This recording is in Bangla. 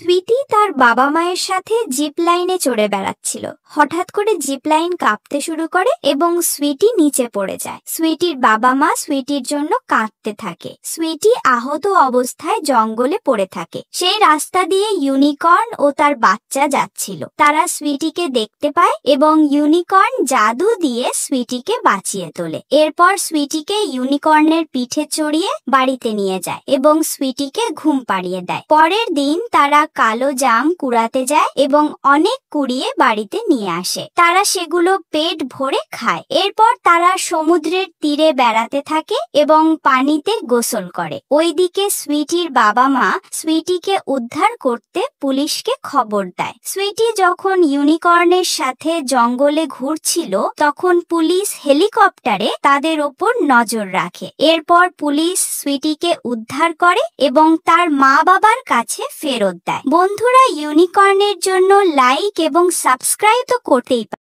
সুইটি তার বাবা মায়ের সাথে জিপ লাইনে চড়ে বেড়াচ্ছিল। হঠাৎ করে জিপ লাইন কাঁপতে শুরু করে এবং সুইটি নিচে পড়ে যায়। সুইটির বাবা মা সুইটির জন্য কাঁদতে থাকে। সুইটি আহত অবস্থায় জঙ্গলে পড়ে থাকে। সেই রাস্তা দিয়ে ইউনিকর্ন ও তার বাচ্চা যাচ্ছিল। তারা সুইটিকে দেখতে পায় এবং ইউনিকর্ন জাদু দিয়ে সুইটিকে বাঁচিয়ে তোলে। এরপর সুইটিকে ইউনিকর্নের পিঠে চড়িয়ে বাড়িতে নিয়ে যায় এবং সুইটিকে ঘুম পাড়িয়ে দেয়। পরের দিন তারা কালো জাম কুড়াতে যায় এবং অনেক কুড়িয়ে বাড়িতে নিয়ে আসে। তারা সেগুলো পেট ভরে খায়। এরপর তারা সমুদ্রের তীরে বেড়াতে থাকে এবং পানিতে গোসল করে। ওইদিকে সুইটির বাবা মা সুইটিকে উদ্ধার করতে পুলিশকে খবর দেয়। সুইটি যখন ইউনিকর্নের সাথে জঙ্গলে ঘুরছিল তখন পুলিশ হেলিকপ্টারে তাদের ওপর নজর রাখে। এরপর পুলিশ সুইটিকে উদ্ধার করে এবং তার মা বাবার কাছে ফেরত দেয়। বন্ধুরা, ইউনিকর্নের জন্য লাইক এবং সাবস্ক্রাইব তো করতেই পারে।